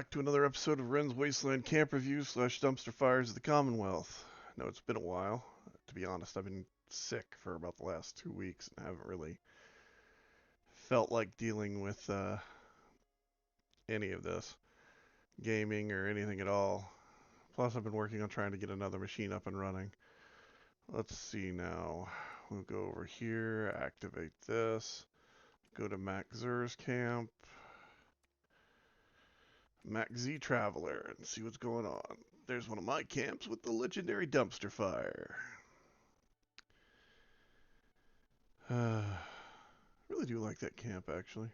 back to another episode of Wren's Wasteland Camp Reviews / Dumpster Fires of the Commonwealth. I know it's been a while. To be honest, I've been sick for about the last 2 weeks and haven't really felt like dealing with any of this, gaming or anything at all. Plus, I've been working on trying to get another machine up and running. Let's see now. We'll go over here, activate this, go to Mac Zur's camp. Mac Z Traveler, and see what's going on. There's one of my camps with the legendary dumpster fire. Really do like that camp, actually.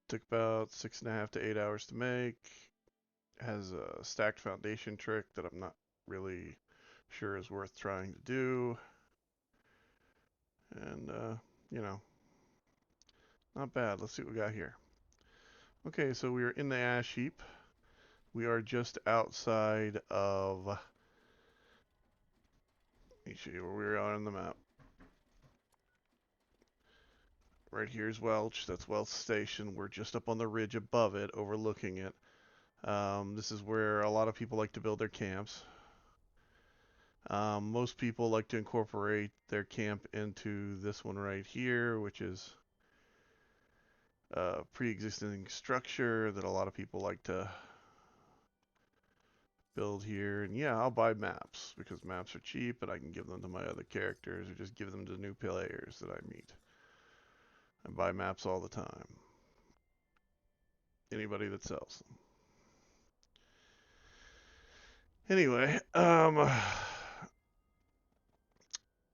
Took about 6.5 to 8 hours to make. Has a stacked foundation trick that I'm not really sure is worth trying to do. And, you know, not bad. Let's see what we got here. Okay, so we are in the ash heap. We are just outside of... Let me show you where we are on the map. Right here is Welch. That's Welch Station. We're just up on the ridge above it, overlooking it. This is where a lot of people like to build their camps. Most people like to incorporate their camp into this one right here, which is a pre-existing structure that a lot of people like to build here. And yeah, I'll buy maps because maps are cheap and I can give them to my other characters or just give them to new players that I meet. I buy maps all the time. Anybody that sells them. Anyway,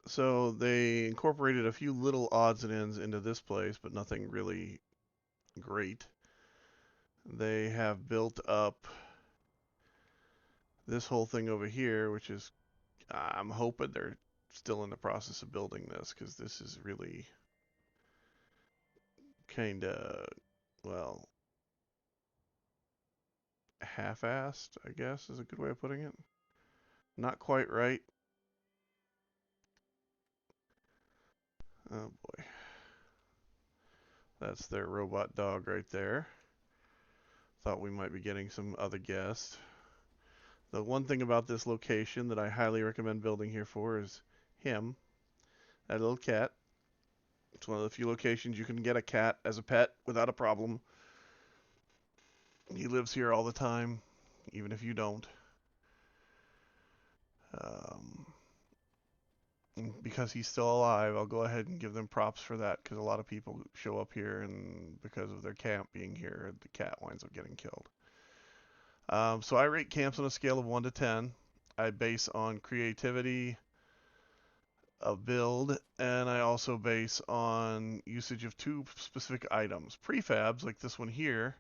so they incorporated a few little odds and ends into this place, but nothing really great. They have built up this whole thing over here, which is, I'm hoping they're still in the process of building this, because this is really kind of, well, half-assed, I guess, is a good way of putting it. Not quite right. Oh boy. That's their robot dog right there. Thought we might be getting some other guests. The one thing about this location that I highly recommend building here for is him, that little cat. It's one of the few locations you can get a cat as a pet without a problem. He lives here all the time, even if you don't. Because he's still alive, I'll go ahead and give them props for that, because a lot of people show up here and because of their camp being here, the cat winds up getting killed. So I rate camps on a scale of 1 to 10. I base on creativity of build, and I also base on usage of 2 specific items. Prefabs, like this one here,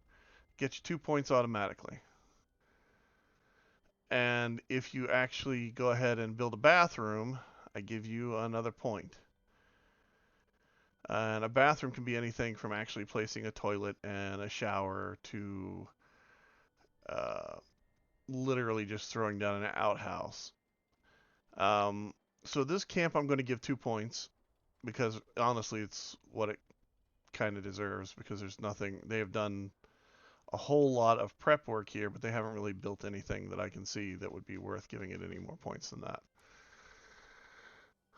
get you 2 points automatically. And if you actually go ahead and build a bathroom, I give you another point. And a bathroom can be anything from actually placing a toilet and a shower to literally just throwing down an outhouse. So this camp I'm going to give 2 points because honestly it's what it kind of deserves, because there's nothing, they have done a whole lot of prep work here, but they haven't really built anything that I can see that would be worth giving it any more points than that.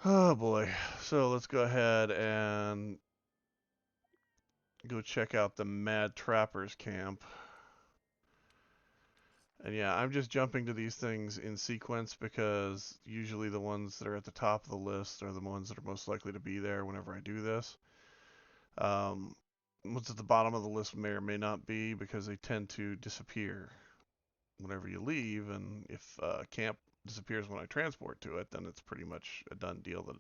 Oh boy. So let's go ahead and go check out the Mad Trappers camp. And yeah, I'm just jumping to these things in sequence because usually the ones that are at the top of the list are the ones that are most likely to be there whenever I do this. What's at the bottom of the list may or may not be, because they tend to disappear whenever you leave, and if camp disappears when I transport to it, then it's pretty much a done deal that,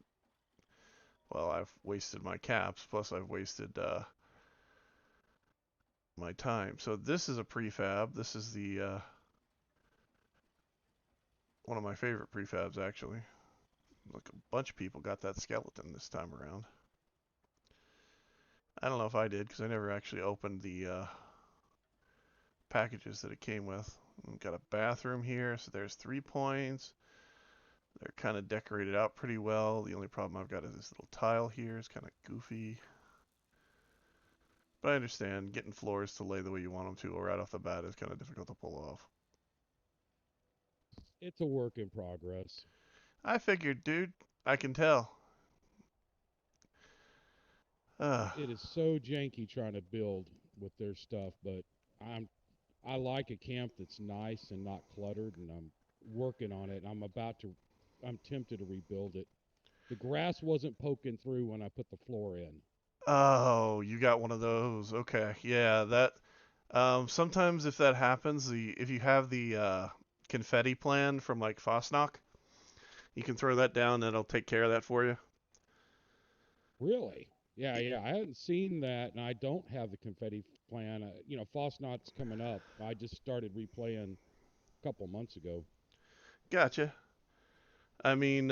well, I've wasted my caps, plus I've wasted my time. So this is a prefab. This is the one of my favorite prefabs, actually. Look, a bunch of people got that skeleton this time around. I don't know if I did, because I never actually opened the packages that it came with. We've got a bathroom here, so there's 3 points. They're kind of decorated out pretty well. The only problem I've got is this little tile here. It's kind of goofy. But I understand getting floors to lay the way you want them to right off the bat is kind of difficult to pull off. It's a work in progress. I figured, dude. I can tell. Uh, It is so janky trying to build with their stuff, but I'm I like a camp that's nice and not cluttered, and I'm working on it. I'm tempted to rebuild it. The grass wasn't poking through when I put the floor in. oh, you got one of those. Okay, yeah. That. Sometimes if that happens, if you have the confetti plan from like Fosnock, you can throw that down and it'll take care of that for you. Really? Yeah, yeah. I hadn't seen that, and I don't have the confetti plan. Fosnot's coming up. I just started replaying a couple months ago. Gotcha. I mean,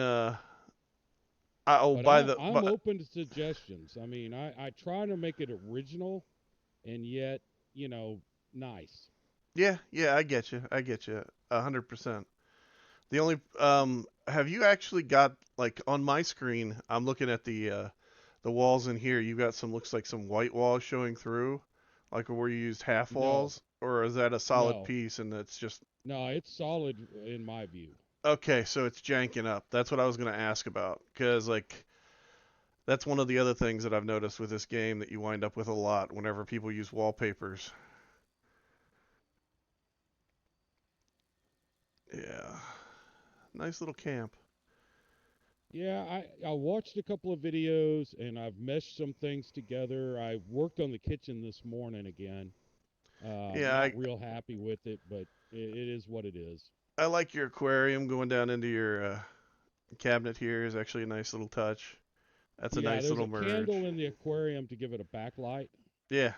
But by I'm open to suggestions. I mean, I try to make it original and yet, you know, nice. yeah, yeah, I get you. I get you. 100%. The only have you actually got like on my screen? I'm looking at the walls in here. You got some looks like some white walls showing through, like where you used half No, walls, or is that a solid no, piece and it's just no. It's solid in my view. okay? So it's janking up. That's what I was gonna ask about, because like that's one of the other things that I've noticed with this game that you wind up with a lot whenever people use wallpapers. Yeah, nice little camp. Yeah, I watched a couple of videos and I've meshed some things together. I worked on the kitchen this morning again. Yeah, Not real happy with it, but it is what it is. I like your aquarium going down into your cabinet here is actually a nice little touch. That's a Yeah, nice there's little a merge. candle in the aquarium to give it a backlight. Yeah,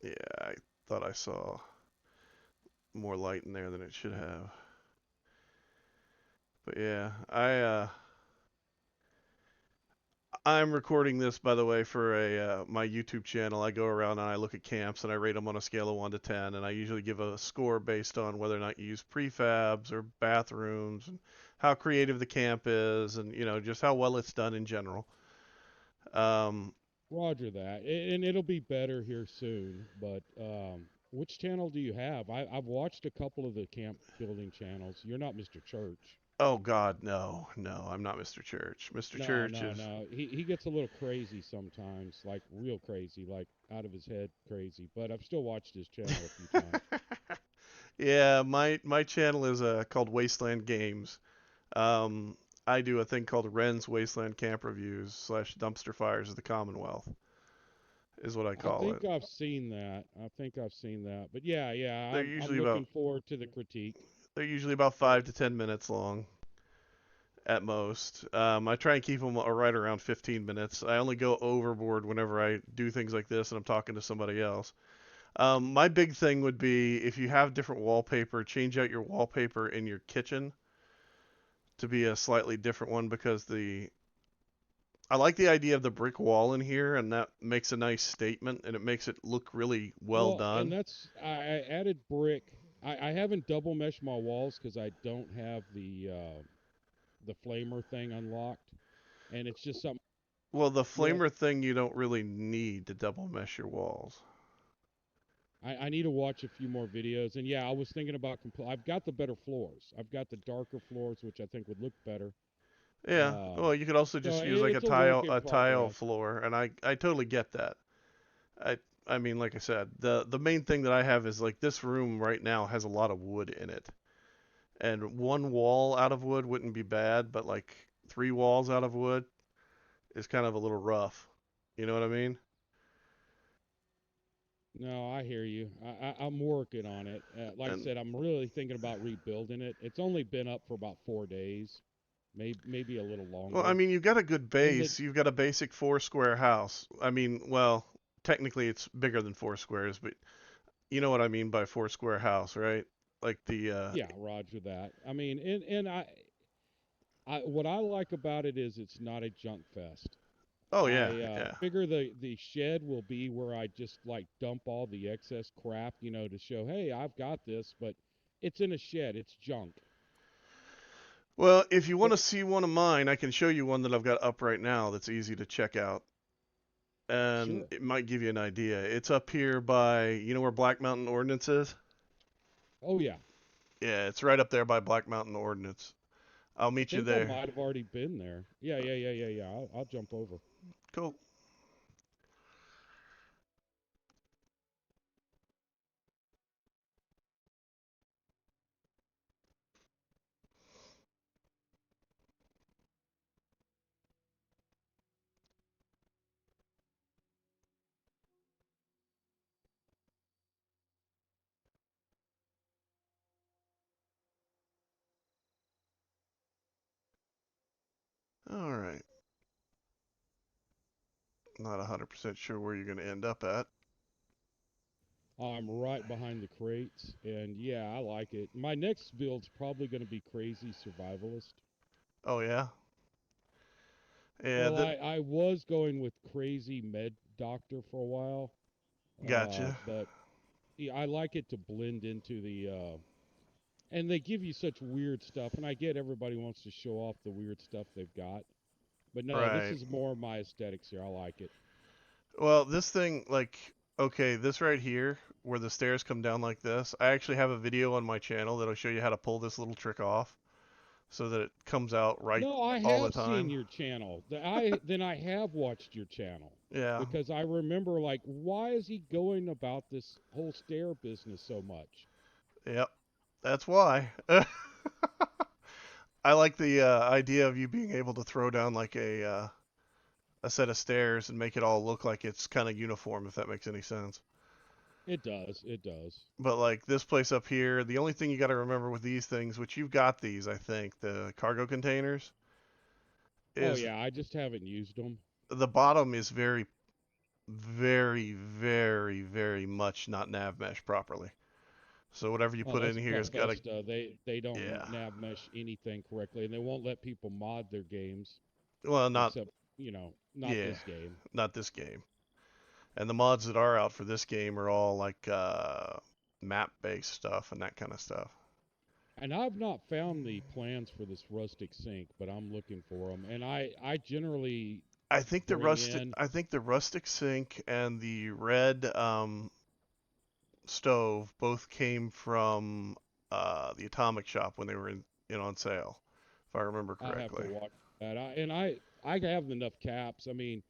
yeah, I thought I saw more light in there than it should have. But yeah, I'm recording this by the way for a my YouTube channel. I go around and I look at camps and I rate them on a scale of 1 to 10 and I usually give a score based on whether or not you use prefabs or bathrooms and how creative the camp is and just how well it's done in general. Um, Roger that. And it'll be better here soon. But which channel do you have? I've watched a couple of the camp building channels. You're not Mr. Church. oh God, no, no, I'm not Mr. Church. Mr. No, Church no, is no. He gets a little crazy sometimes, like real crazy, like out of his head crazy. But I've still watched his channel a few times. yeah, my channel is called Wasteland Games. Um, I do a thing called Ren's Wasteland Camp Reviews slash Dumpster Fires of the Commonwealth is what I I call it. think I've seen that. I think I've seen that. But yeah, yeah, They're I'm usually about looking forward to the critique. they're usually about 5 to 10 minutes long at most. I try and keep them right around 15 minutes. I only go overboard whenever I do things like this and I'm talking to somebody else. My big thing would be if you have different wallpaper, change out your wallpaper in your kitchen to be a slightly different one because the I like the idea of the brick wall in here and that makes a nice statement and it makes it look really well Well, and done. that's I added brick. I haven't double meshed my walls because I don't have the flamer thing unlocked, and it's just something. Well, the Yeah, flamer thing you don't really need to double mesh your walls. I need to watch a few more videos. And yeah, I was thinking about I've got the better floors. I've got the darker floors, which I think would look better. Yeah, Um, well, you could also so just use like it's a work in a tile progress. floor, and I totally get that. I I mean, like I said, the main thing that I have is like this room right now has a lot of wood in it, and one wall out of wood wouldn't be bad, but like three walls out of wood is kind of a little rough. You know what I mean? No, I hear you. I'm working on it. Like I And said, I'm really thinking about rebuilding it. It's only been up for about 4 days, maybe a little well, I longer. mean, you've got a good And the base. You've got a basic four square house. I mean, well, technically it's bigger than four squares, but you know what I mean by four square house, right? Like the Yeah, Roger that. I mean, and I what I like about it is it's not a junk fest. oh yeah, I yeah. figure the shed will be where I just like dump all the excess crap, to show, hey, I've got this, but it's in a shed. It's junk. Well, if you want But to see one of mine, I can show you one that I've got up right now that's easy to check out. and Sure. it might give you an idea. It's up here by, you know where Black Mountain Ordnance is? Oh yeah. Yeah, it's right up there by Black Mountain Ordnance. I'll I meet you think I there. might have already been there. Yeah, yeah, yeah, yeah, yeah. I'll jump over. Cool. All right. Not 100% sure where you're going to end up at. I'm right behind the crates, and yeah, I like it. My next build's probably going to be crazy survivalist. Oh yeah. Yeah, Well, that I was going with crazy med doctor for a while, gotcha. but yeah, I like it to blend into the. And they give you such weird stuff, and I get everybody wants to show off the weird stuff they've got, but no, this Right. is more my aesthetics here. I like it. Well, this thing, like, okay, this right here, where the stairs come down like this, I actually have a video on my channel that'll show you how to pull this little trick off so that it comes out right No, I all the have seen time. your channel. I have watched your channel Yeah. because I remember like why is he going about this whole stair business so much? Yep. That's why. I like the idea of you being able to throw down like a set of stairs and make it all look like it's kind of uniform, if that makes any sense. It does. It does. But like this place up here, the only thing you got to remember with these things, which you've got these, I think, the cargo containers, Oh is yeah, I just haven't used them. the bottom is very, very, very, very much not nav mesh properly. So whatever you Oh, put in that's here has got to, best. They don't yeah. nav mesh anything correctly, and they won't let people mod their games Well, not, except not yeah, this game. not this game. And the mods that are out for this game are all like map based stuff and that kind of stuff. And I've not found the plans for this rustic sink, but I'm looking for them. And I generally bring in. I think the rustic sink and the red stove both came from the Atomic Shop when they were in on sale, if I remember I'll have to correctly. watch that. I have enough caps. I mean,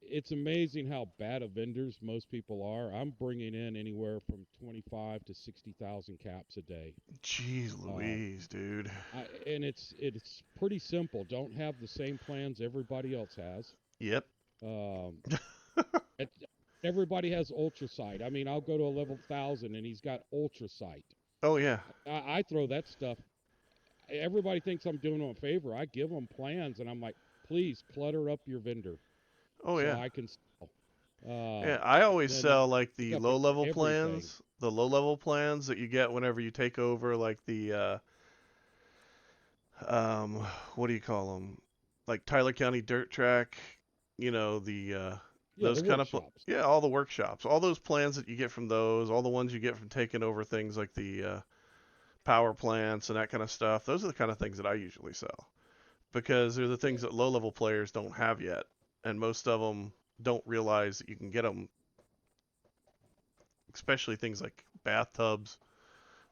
it's amazing how bad of vendors most people are. I'm bringing in anywhere from 25 to 60,000 caps a day. Jeez Uh, Louise, dude. and it's pretty simple. Don't have the same plans everybody else has. Yep. Um, it, everybody has ultra sight. I mean, I'll go to a level 1,000 and he's got ultra sight. Oh yeah. I throw that stuff. Everybody thinks I'm doing them a favor. I give them plans and I'm like, please clutter up your vendor Oh so yeah. I can sell. Yeah, I always Then sell like pick the up low level everything. plans, the low level plans that you get whenever you take over like the um what do you call them? Like Tyler County Dirt Track, you know, the Yeah, those the kind of workshops. yeah, all the workshops, all those plans that you get from those, all the ones you get from taking over things like the power plants and that kind of stuff. Those are the kind of things that I usually sell because they're the things that low level players don't have yet, and most of them don't realize that you can get them, especially things like bathtubs.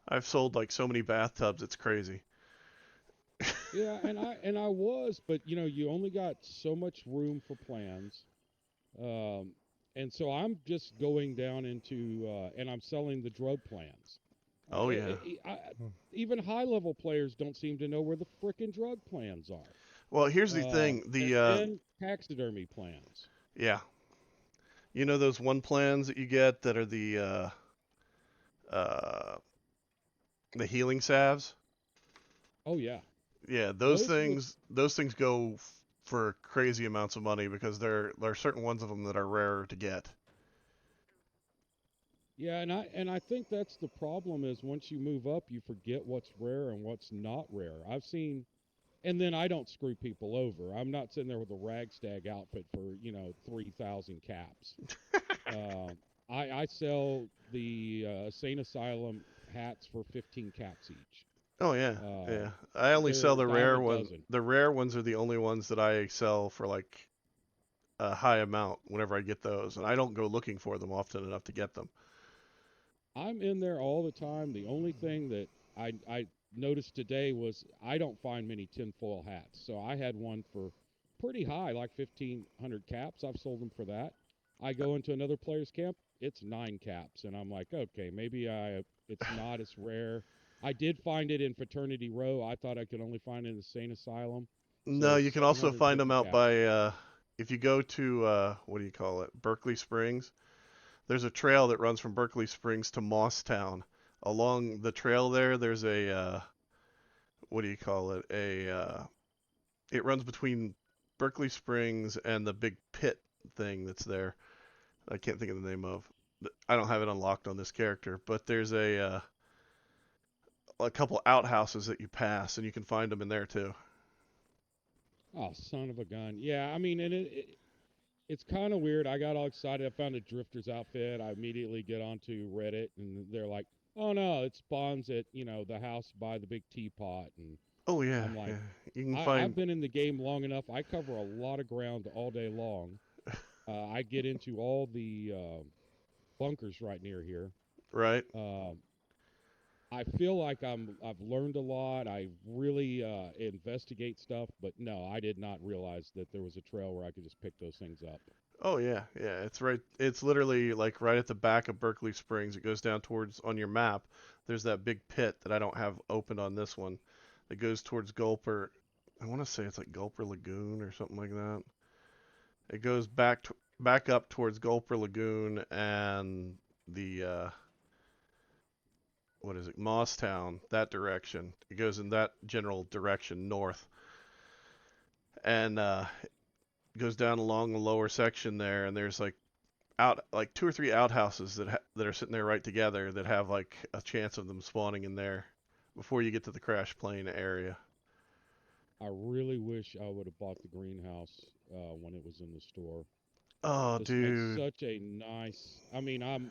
I've sold like so many bathtubs, it's crazy. Yeah, and I was, but you only got so much room for plans. Um, and so I'm just going down into and I'm selling the drug plans. Oh yeah. Even high level players don't seem to know where the frickin' drug plans are. Well, here's the thing. And The then taxidermy plans. yeah, you know those one plans that you get that are uh the healing salves? Oh yeah, Yeah, those would. those things go for crazy amounts of money because there are certain ones of them that are rarer to get. Yeah, and I think that's the problem is once you move up, you forget what's rare and what's not rare. I've seen, and then I don't screw people over. I'm not sitting there with a ragstag outfit for 3,000 caps. Um, I sell the Sane Asylum hats for 15 caps each. Oh yeah, Uh, yeah. I only sell they're the dime rare a one. dozen. The rare ones are the only ones that I sell for like a high amount whenever I get those, and I don't go looking for them often enough to get them. I'm in there all the time. The only thing that I noticed today was I don't find many tinfoil hats. So I had one for pretty high, like 1,500 caps. I've sold them for that. I go into another player's camp, it's 9 caps, and I'm like, okay, maybe it's not as rare. I did find it in Fraternity Row. I thought I could only find it in the Sane Asylum. So No, it's you can also find them 750 out caps. by if you go to what do you call it, Berkeley Springs. There's a trail that runs from Berkeley Springs to Tosstown. Along the trail there, there's a what do you call it? It runs between Berkeley Springs and the big pit thing that's there. I can't think of the name of. I don't have it unlocked on this character, but there's a couple outhouses that you pass, and you can find them in there too. Oh, son of a gun. Yeah, I mean, and it's kind of weird. I got all excited. I found a drifter's outfit. I immediately get onto Reddit, and they're like, "Oh no, it spawns at the house by the big teapot." And Oh yeah, I'm like, yeah. You can I've find been in the game long enough. I cover a lot of ground all day long. I get into all the bunkers right near here. right. Um, I feel like I've learned a lot. I really investigate stuff, but no, I did not realize that there was a trail where I could just pick those things up. Oh yeah, yeah. It's right. It's literally like right at the back of Berkeley Springs. It goes down towards on your map. There's that big pit that I don't have opened on this one. That goes towards Gulper. I want to say it's like Gulper Lagoon or something like that. It goes back up towards Gulper Lagoon and the what is it, Tosstown, that direction. It goes in that general direction north, and goes down along the lower section there. And there's like two or three outhouses that are sitting there right together that have like a chance of them spawning in there before you get to the crash plane area. I really wish I would have bought the greenhouse when it was in the store. Oh, This makes dude. such a nice. I mean,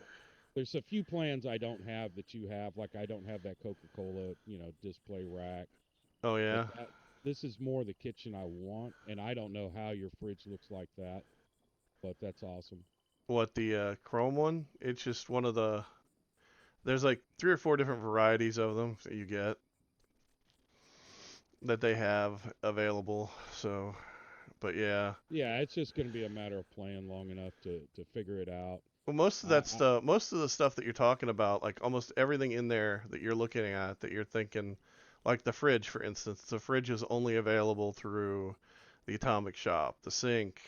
there's a few plans I don't have that you have. Like I don't have that Coca-Cola, display rack. Oh But yeah. this is more the kitchen I want, and I don't know how your fridge looks like that, but that's awesome. What the chrome one? It's just one of the. There's like three or four different varieties of them that you get that they have available. So, but yeah. Yeah, it's just going to be a matter of playing long enough to figure it out. Well, most of that I stuff, most of the stuff that you're talking about, like almost everything in there that you're looking at, that you're thinking, like the fridge, for instance, the fridge is only available through the atomic shop. The sink,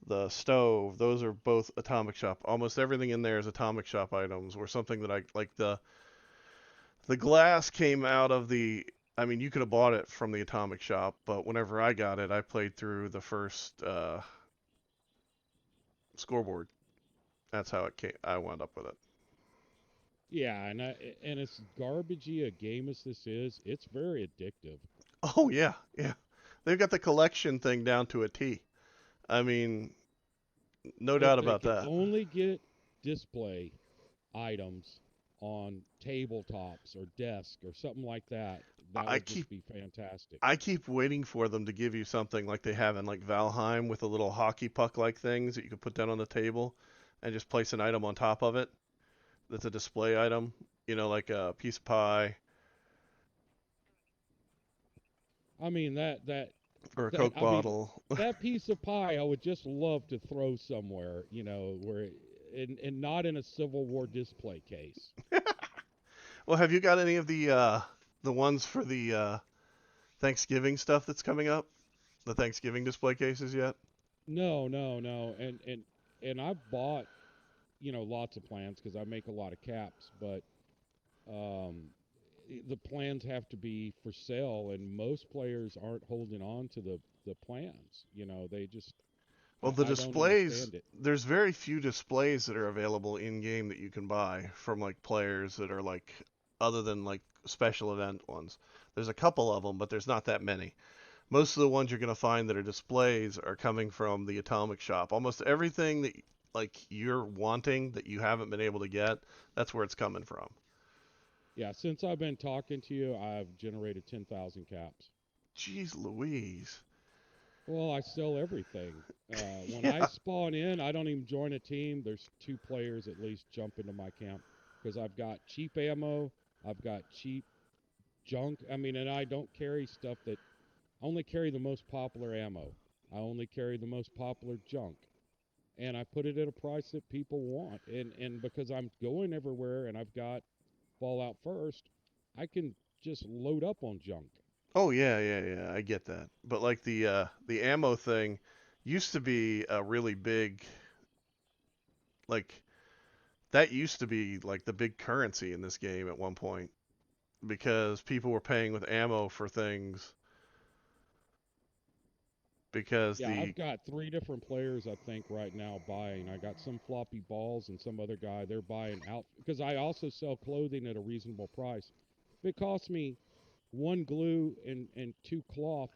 the stove, those are both atomic shop. Almost everything in there is atomic shop items, or something that I like. The glass came out of the. I mean, you could have bought it from the atomic shop, but whenever I got it, I played through the first scoreboard. That's how it came. I wound up with it. Yeah, and as garbagey a game as this is, it's very addictive. Oh yeah, yeah. They've got the collection thing down to a T. I mean, no If doubt they about could that. only get display items on tabletops or desk or something like that, that I would keep just be fantastic. I keep waiting for them to give you something like they have in like Valheim with the little hockey puck like things that you can put down on the table and just place an item on top of it. That's a display item, like a piece of pie I mean that or a that Coke I mean bottle. that piece of pie I would just love to throw somewhere, where and not in a Civil War display case. Well, have you got any of the ones for the Thanksgiving stuff that's coming up? The Thanksgiving display cases yet? No, no, no. And I've bought, lots of plans because I make a lot of caps, but um the plans have to be for sale and most players aren't holding on to the plans. They just Well, the I don't displays, understand it. there's very few displays that are available in game that you can buy from like players that are like other than like special event ones. There's a couple of them, but there's not that many. Most of the ones you're going to find that are displays are coming from the Atomic Shop. Almost everything that like you're wanting that you haven't been able to get, that's where it's coming from. Yeah, since I've been talking to you, I've generated 10,000 caps. Jeez Louise. Well, I sell everything. When I Yeah. spawn in, I don't even join a team. There's two players at least jump into my camp because I've got cheap ammo, I've got cheap junk. I mean, and I don't carry stuff that I only carry the most popular ammo. I only carry the most popular junk. And I put it at a price that people want. And because I'm going everywhere and I've got Fallout First, I can just load up on junk. Oh yeah, yeah, yeah. I get that. But like the ammo thing used to be a really big like that used to be like the big currency in this game at one point because people were paying with ammo for things because Yeah, the I've got three different players I think right now buying. I got some floppy balls and some other guy. They're buying out because I also sell clothing at a reasonable price. If it costs me one glue and two cloth,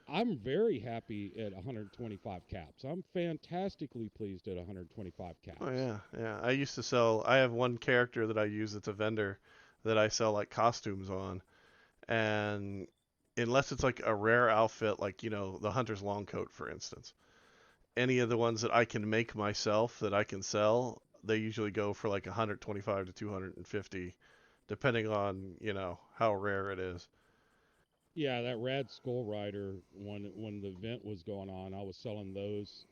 I'm very happy at 125 caps. I'm fantastically pleased at 125 oh caps. yeah, yeah. I used to sell I have one character that I use that's a vendor that I sell like costumes on and unless it's like a rare outfit like, the hunter's long coat for instance. Any of the ones that I can make myself that I can sell, they usually go for like 125 to 250 depending on, how rare it is. Yeah, that Rad Skull Rider when the event was going on, I was selling those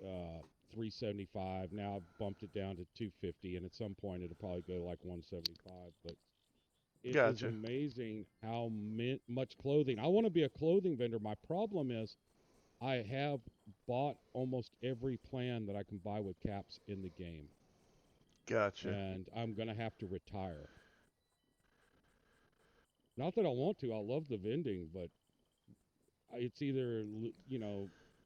375. Now I've bumped it down to 250, and at some point it'll probably go like 175. But it is Gotcha. amazing how much clothing. I want to be a clothing vendor. My problem is I have bought almost every plan that I can buy with caps in the game, Gotcha. and I'm gonna have to retire. Not that I want to. I love the vending, but it's either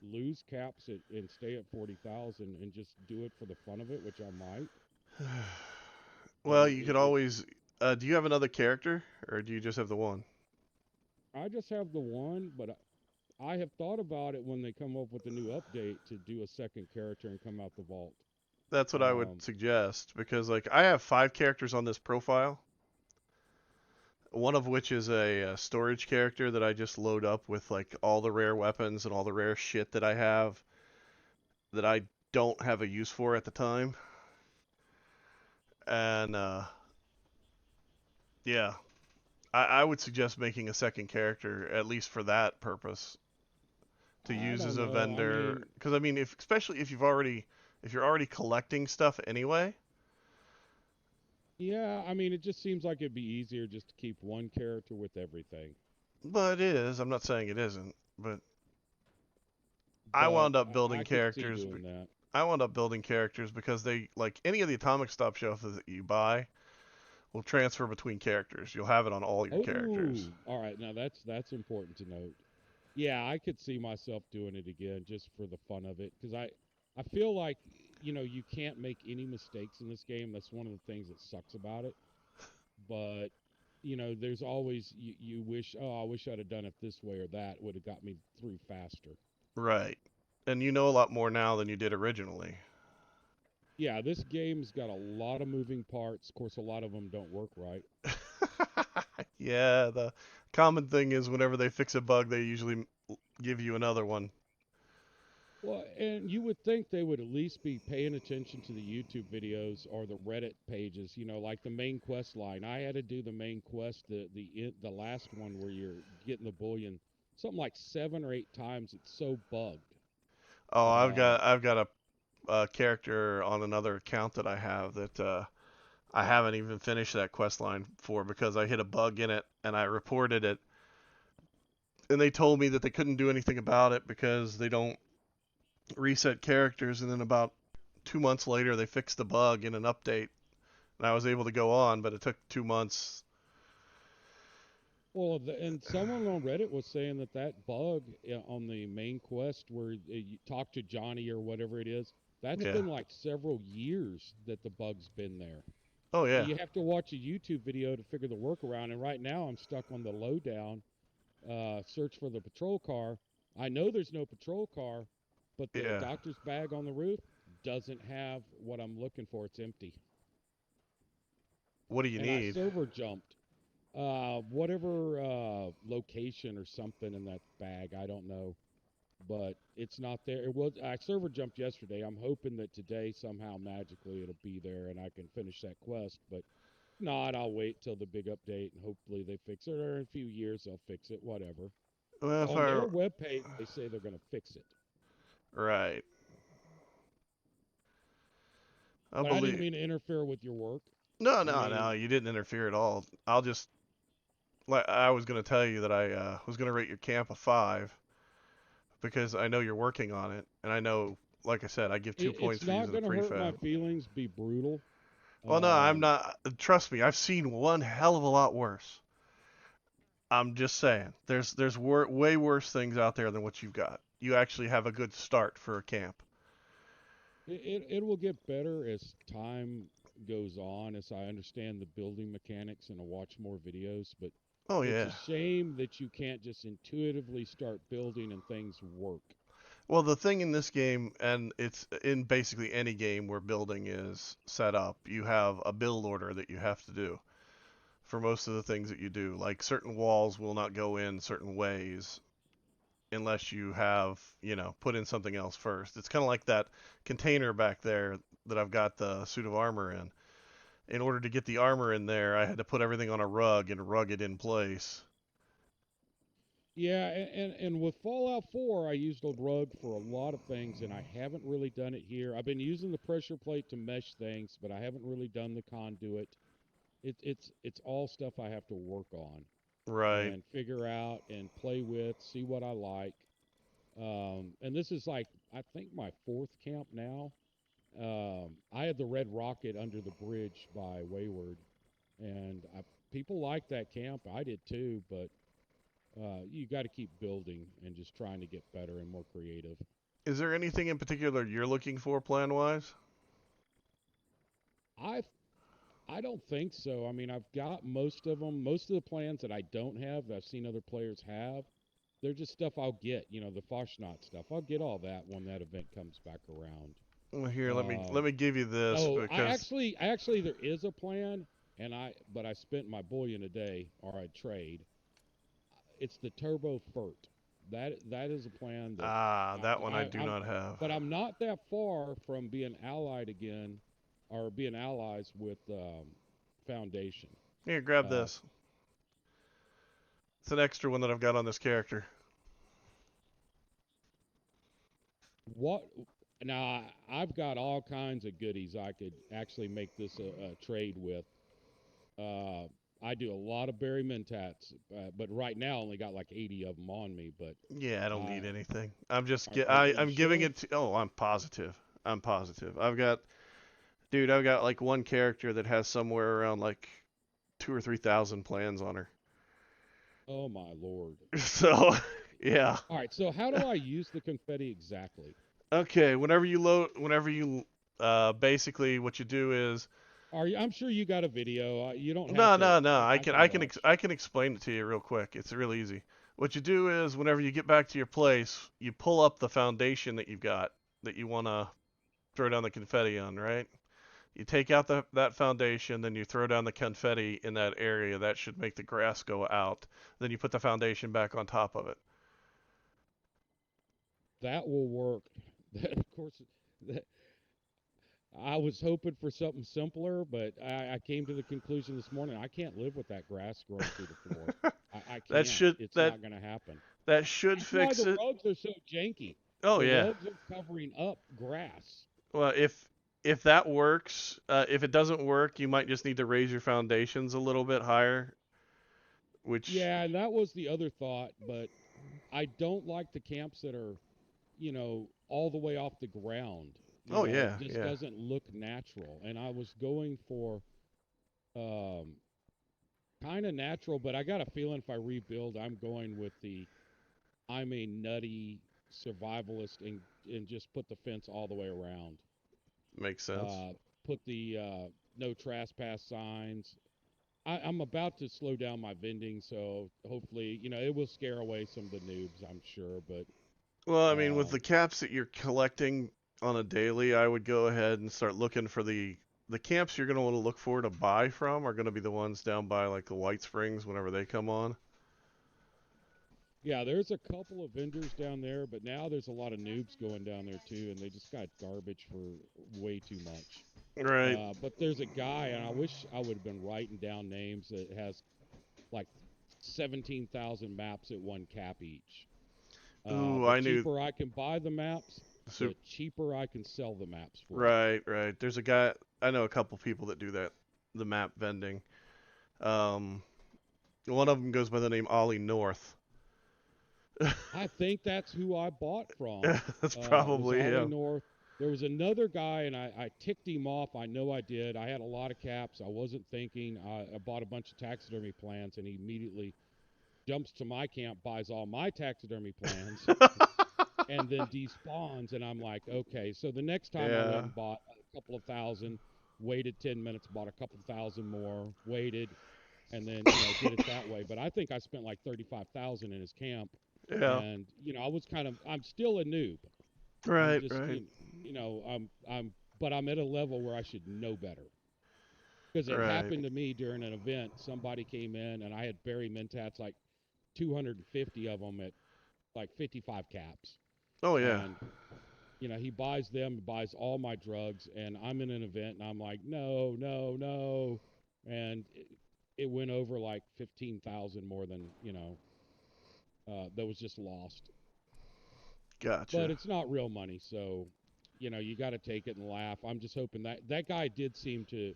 lose caps and stay at 40,000 and just do it for the fun of it, which I might. But Well, you could always. Do you have another character, or do you just have the one? I just have the one. But I have thought about it when they come up with a new update to do a second character and come out the vault. That's what I would Um, suggest because, like, I have 5 characters on this profile. One of which is a storage character that I just load up with like all the rare weapons and all the rare shit that I have that I don't have a use for at the time. And yeah, I would suggest making a second character at least for that purpose to I use as don't a know. I vendor. mean, Because I mean, if especially if you're already collecting stuff anyway, yeah, I mean, it just seems like it'd be easier just to keep one character with everything. but it is. I'm not saying it isn't, but I But wound up building I could see characters. doing that. I wound up building characters because they like any of the atomic stop shelves that you buy will transfer between characters. You'll have it on all your characters. Oh, all right. Now that's important to note. Yeah, I could see myself doing it again just for the fun of it because I feel like you can't make any mistakes in this game. That's one of the things that sucks about it. But there's always you wish, oh, I wish I'd have done it this way or that would have got me through faster. Right. And you know a lot more now than you did originally. Yeah, this game's got a lot of moving parts. Of course, a lot of them don't work right. Yeah, the common thing is whenever they fix a bug, they usually give you another one. Well, and you would think they would at least be paying attention to the YouTube videos or the Reddit pages, like the main quest line. I had to do the main quest, the last one where you're getting the bullion, something like 7 or 8 times. It's so bugged. Oh, Uh, I've got a character on another account that I have that I haven't even finished that quest line for because I hit a bug in it and I reported it and they told me that they couldn't do anything about it because they don't reset characters and then about 2 months later they fixed the bug in an update and I was able to go on, but it took 2 months. well, and someone on Reddit was saying that bug on the main quest where you talk to Johnny or whatever it is, that's Yeah. been like several years that the bug's been there. Oh yeah. You have to watch a YouTube video to figure the workaround. And right now, I'm stuck on the lowdown search for the patrol car. I know there's no patrol car, but the Yeah. doctor's bag on the roof doesn't have what I'm looking for. It's empty. What do you And I need? server jumped whatever location or something in that bag. I don't know. but it's not there. It was I server jumped yesterday. I'm hoping that today somehow magically it'll be there and I can finish that quest. But not, I'll wait till the big update and hopefully they fix it. Or in a few years they'll fix it. Whatever. Well, if On I their webpage, they say they're going to fix it. right, I But I didn't believe. mean to interfere with your work. No, I no, no. mean, You didn't interfere at all. I'll just like I was gonna tell you that I was gonna rate your camp a 5 because I know you're working on it, and I know, like I said, I give two it's points for not using a going to hurt my prefab. feelings. Be brutal. Well, no, I'm Um, not. Trust me, I've seen one hell of a lot worse. I'm just saying, way worse things out there than what you've got. You actually have a good start for a camp. it will get better as time goes on, as I understand the building mechanics and I watch more videos. But Oh it's a yeah. shame that you can't just intuitively start building and things work. Well, the thing in this game, and it's in basically any game where building is set up, you have a build order that you have to do for most of the things that you do. Like certain walls will not go in certain ways unless you have, put in something else first. It's kind of like that container back there that I've got the suit of armor in. In order to get the armor in there, I had to put everything on a rug and rug it in place. Yeah, and with Fallout 4, I used a rug for a lot of things, and I haven't really done it here. I've been using the pressure plate to mesh things, but I haven't really done the conduit. It's all stuff I have to work on Right. and figure out and play with, see what I like. And this is like I think my fourth camp now. I had the red rocket under the bridge by Wayward, and people like that camp. I did too, but you got to keep building and just trying to get better and more creative. Is there anything in particular you're looking for plan wise? I I don't think so. I mean, I've got most of them. Most of the plans that I don't have, that I've seen other players have, they're just stuff I'll get. You know, the Foshnot stuff. I'll get all that when that event comes back around. Well, here, let Um, me give you this oh, because I actually, there is a plan, but I spent my bullion a day, or I trade. It's the Turbo Furt. That is a plan that that one I do I'm, not have. but I'm not that far from being allied again, or being allies with Foundation. Here, grab Uh, this. It's an extra one that I've got on this character. what now? I've got all kinds of goodies I could actually make this a trade with. Uh, I do a lot of Berry Mentats, but right now I only got like 80 of them on me. But Yeah, I don't uh, need anything. I'm just are you I'm giving sure? it to. Oh, I'm positive. I'm positive. I've got like one character that has somewhere around like 2 or 3 thousand plans on her. Oh my lord! So, yeah. All right, so how do I use the confetti exactly? Okay, whenever you basically what you do is Are you? I'm sure you got a video. You don't have no, to. no, no. I can watch. I can explain it to you real quick. It's real easy. What you do is whenever you get back to your place, you pull up the foundation that you've got that you want to throw down the confetti on, right? You take out that foundation, then you throw down the confetti in that area. That should make the grass go out. Then you put the foundation back on top of it. That will work. That, of course, that, I was hoping for something simpler, but I came to the conclusion this morning I can't live with that grass growing through the floor. I That can't. should It's that not going to happen. that should That's why fix the it. rugs are so janky. Oh The yeah. rugs are covering up grass. Well, if that works, if it doesn't work, you might just need to raise your foundations a little bit higher. Which, Yeah, and that was the other thought, but I don't like the camps that are, all the way off the ground. oh It yeah, just yeah, doesn't look natural. And I was going for um, kind of natural, but I got a feeling if I rebuild, I'm going with I'm a nutty survivalist and just put the fence all the way around. makes sense. Uh, put the no trespass signs. I'm about to slow down my vending, so hopefully, it will scare away some of the noobs, I'm sure. But Well, I mean, with the um, caps that you're collecting on a daily, I would go ahead and start looking for the camps you're gonna want to look for to buy from are gonna be the ones down by like the White Springs whenever they come on. Yeah, there's a couple of vendors down there, but now there's a lot of noobs going down there too, and they just got garbage for way too much. Right. But there's a guy, and I wish I would have been writing down names that has like 17,000 maps at one cap each. Ooh, The I knew. cheaper I can buy the maps, So, the cheaper I can sell the maps for. right, right. There's a guy. I know a couple people that do that. The map vending. Um, one of them goes by the name Ollie North. I think that's who I bought from. That's Was probably Ollie him. North. There was another guy, and I ticked him off. I know I did. I had a lot of caps. I wasn't thinking. I bought a bunch of taxidermy plans, and he immediately jumps to my camp, buys all my taxidermy plans, and then despawns. And I'm like, okay. So the next time I went Yeah. and bought a couple of thousand, waited 10 minutes, bought a couple thousand more, waited, and then did it that way. But I think I spent like 35,000 in his camp, Yeah. and I was I'm still a noob. I'm Right, just right, but I'm at a level where I should know better. Because it right. happened to me during an event. Somebody came in and I had Barry Mentats, like 250 of them at like 55 caps. Oh yeah. And he buys them, buys all my drugs, and I'm in an event, and I'm like, no, no, no, and it went over like 15,000 more than that was just lost. But Gotcha. it's not real money, so you got to take it and laugh. I'm just hoping that guy did seem to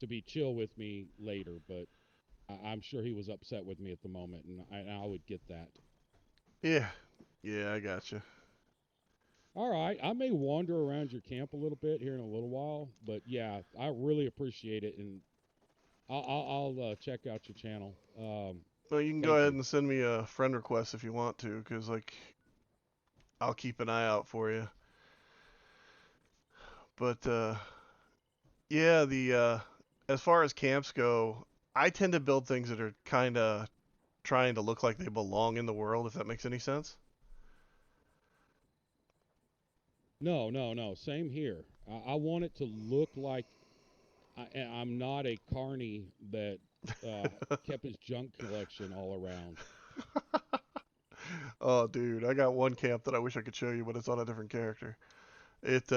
be chill with me later, but I'm sure he was upset with me at the moment, and I would get that. Yeah. Yeah, I gotcha. All right, I may wander around your camp a little bit here in a little while, but yeah, I really appreciate it, and I'll check out your channel. Well, you can go Thank ahead you. and send me a friend request if you want to, because like I'll keep an eye out for you. But yeah, the as far as camps go, I tend to build things that are kind of trying to look like they belong in the world, if that makes any sense. No, no, no. Same here. I want it to look like I'm not a carny that uh, kept his junk collection all around. Oh, dude, I got one camp that I wish I could show you, but it's on a different character. It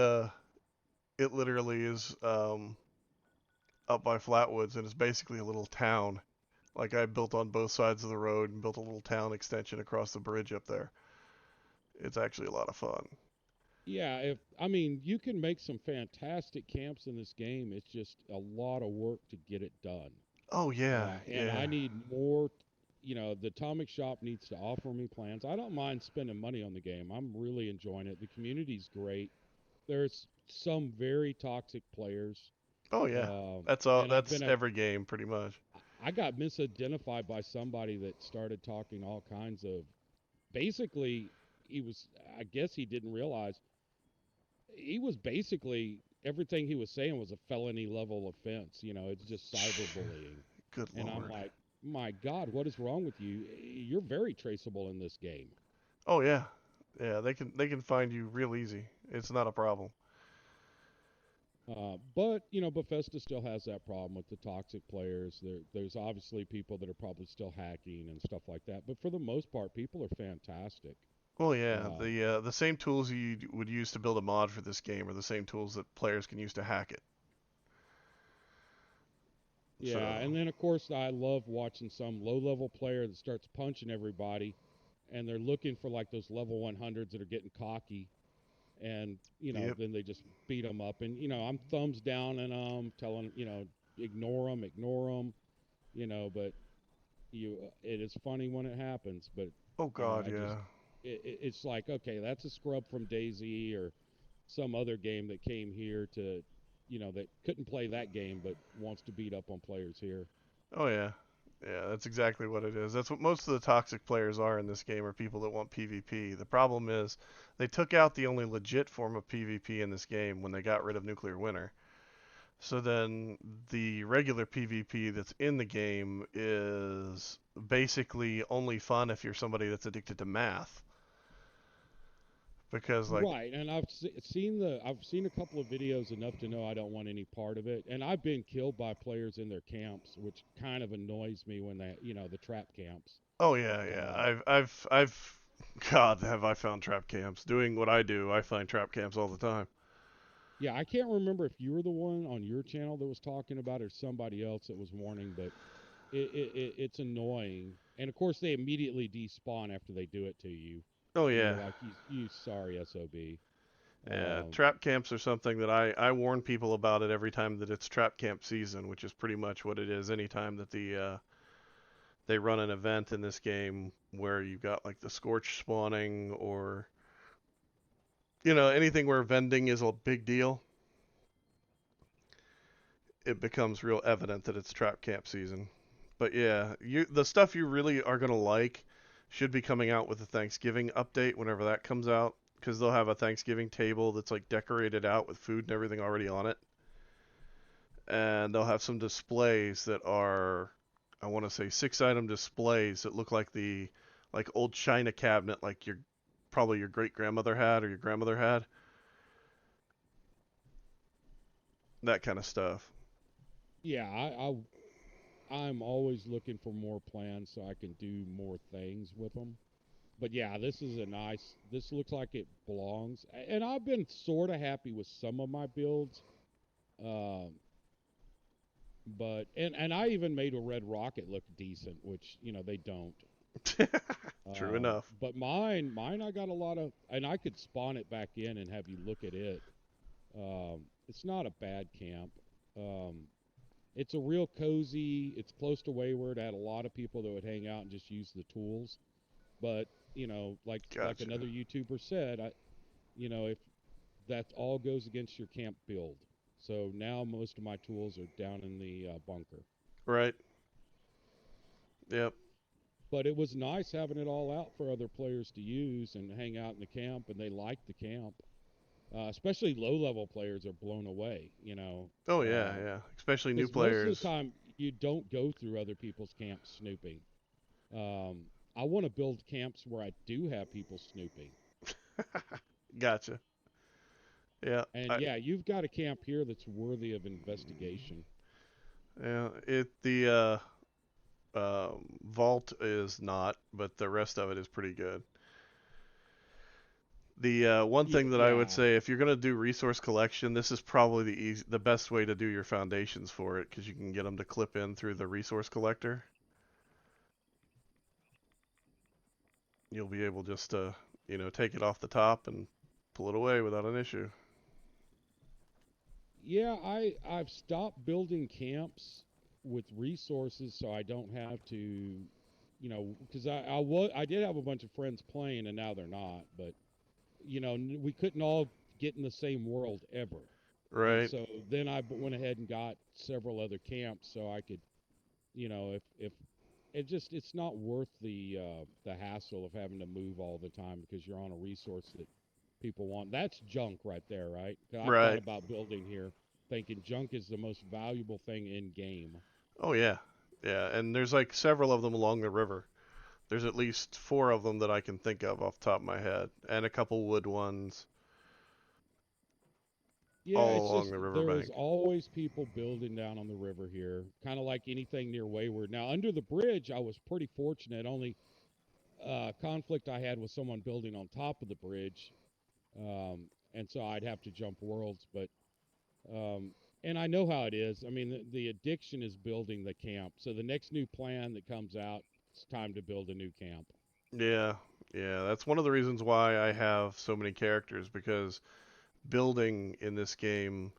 it literally is up by Flatwoods, and it's basically a little town. Like I built on both sides of the road and built a little town extension across the bridge up there. It's actually a lot of fun. Yeah, if I mean you can make some fantastic camps in this game. It's just a lot of work to get it done. Oh yeah, And yeah. I need more. The Atomic Shop needs to offer me plans. I don't mind spending money on the game. I'm really enjoying it. The community's great. There's some very toxic players, Oh yeah. That's all. and That's every game pretty much. I got misidentified by somebody that started talking all kinds of. Basically, he was. I guess he didn't realize he was basically everything he was saying was a felony level offense. It's just cyberbullying. Good And I'm lord. like, my God, what is wrong with you? You're very traceable in this game. Oh yeah, yeah. They can find you real easy. It's not a problem. But Bethesda still has that problem with the toxic players. There's obviously people that are probably still hacking and stuff like that. But for the most part, people are fantastic. Well, yeah. Uh, The same tools you would use to build a mod for this game are the same tools that players can use to hack it. yeah, So and then of course I love watching some low-level player that starts punching everybody, and they're looking for like those level 100s that are getting cocky, and yep. then they just beat them up, and I'm thumbs down and telling ignore them, but it is funny when it happens, but Oh God, I just yeah. it's like, okay, that's a scrub from DayZ or some other game that came here to that couldn't play that game but wants to beat up on players here. Oh yeah. Yeah, that's exactly what it is. That's what most of the toxic players are in this game are people that want PvP. The problem is they took out the only legit form of PvP in this game when they got rid of Nuclear Winter. So then the regular PvP that's in the game is basically only fun if you're somebody that's addicted to math. Because like, Right, and I've seen a couple of videos enough to know I don't want any part of it, and I've been killed by players in their camps, which kind of annoys me when the trap camps. Oh yeah, yeah. Um, God, have I found trap camps. Doing what I do, I find trap camps all the time. yeah, I can't remember if you were the one on your channel that was talking about it or somebody else that was warning, but it's annoying. And of course, they immediately despawn after they do it to you, Oh and you're yeah, like, you sorry SOB. yeah. Um, Trap camps are something that I warn people about it every time that it's trap camp season, which is pretty much what it is. Anytime that they run an event in this game where you've got like the scorch spawning or anything where vending is a big deal, it becomes real evident that it's trap camp season. But yeah, the stuff you really are gonna like should be coming out with the Thanksgiving update whenever that comes out, because they'll have a Thanksgiving table that's like decorated out with food and everything already on it, and they'll have some displays that are, I want to say, 6 item displays that look like the like old china cabinet, like your probably your great grandmother had or your grandmother had, that kind of stuff. yeah, I'm always looking for more plans so I can do more things with them. But yeah, this is a nice. This looks like it belongs, and I've been sort of happy with some of my builds. Um, but and I even made a red rocket look decent, which they don't. True enough. But mine, I got a lot of, and I could spawn it back in and have you look at it. It's not a bad camp. Um, it's a real cozy. It's close to Wayward. I had a lot of people that would hang out and just use the tools. But like Gotcha. another YouTuber said, if that all goes against your camp build. So now most of my tools are down in the bunker. Right. Yep. But it was nice having it all out for other players to use and hang out in the camp, and they liked the camp. Especially low-level players are blown away. Oh yeah, yeah. Especially new Because most of the players. time you don't go through other people's camps snooping. Um, I want to build camps where I do have people snooping. Gotcha. Yeah. And yeah, you've got a camp here that's worthy of investigation. Yeah. The vault is not, but the rest of it is pretty good. The one Yeah, thing that I would yeah, say, if you're gonna do resource collection, this is probably the best way to do your foundations for it, because you can get them to clip in through the resource collector. You'll be able just to take it off the top and pull it away without an issue. yeah. I've stopped building camps with resources, so I don't have to, because I did have a bunch of friends playing, and now they're not. But we couldn't all get in the same world ever, and Right. so then I went ahead and got several other camps so I could, if it's not worth the hassle of having to move all the time because you're on a resource that people want. That's junk right there, right? 'Cause I've thought Right. about building here, thinking junk is the most valuable thing in game. Oh yeah. Yeah, and there's like several of them along the river. There's at least four of them that I can think of off the top of my head, and a couple wood ones Yeah, all it's along just the there's riverbank. always people building down on the river here, kind of like anything near Wayward. Now, under the bridge, I was pretty fortunate. Only conflict I had was someone building on top of the bridge, and so I'd have to jump worlds. But and I know how it is. I mean, the addiction is building the camp. So the next new plan that comes out, it's time to build a new camp. Yeah, yeah, that's one of the reasons why I have so many characters, because building in this game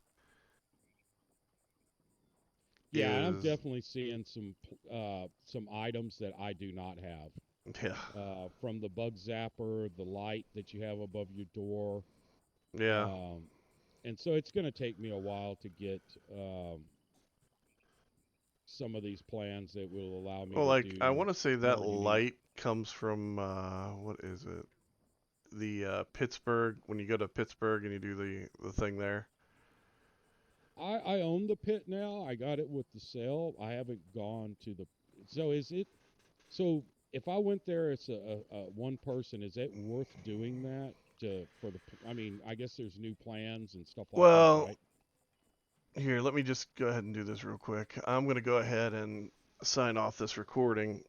Yeah, and I'm is, definitely seeing some items that I do not have. yeah, From the bug zapper, the light that you have above your door, yeah. um, and so it's going to take me a while to get some of these plans that will allow me Well, to like I do want to say that more unique. light comes from what is it? The Pittsburgh, when you go to Pittsburgh and you do the thing there. I own the pit now. I got it with the sale. I haven't gone to the. So is it? So if I went there, it's a one person. Is it worth doing that to for the? I mean, I guess there's new plans and stuff like that, Well, right? here, let me just go ahead and do this real quick. I'm going to go ahead and sign off this recording.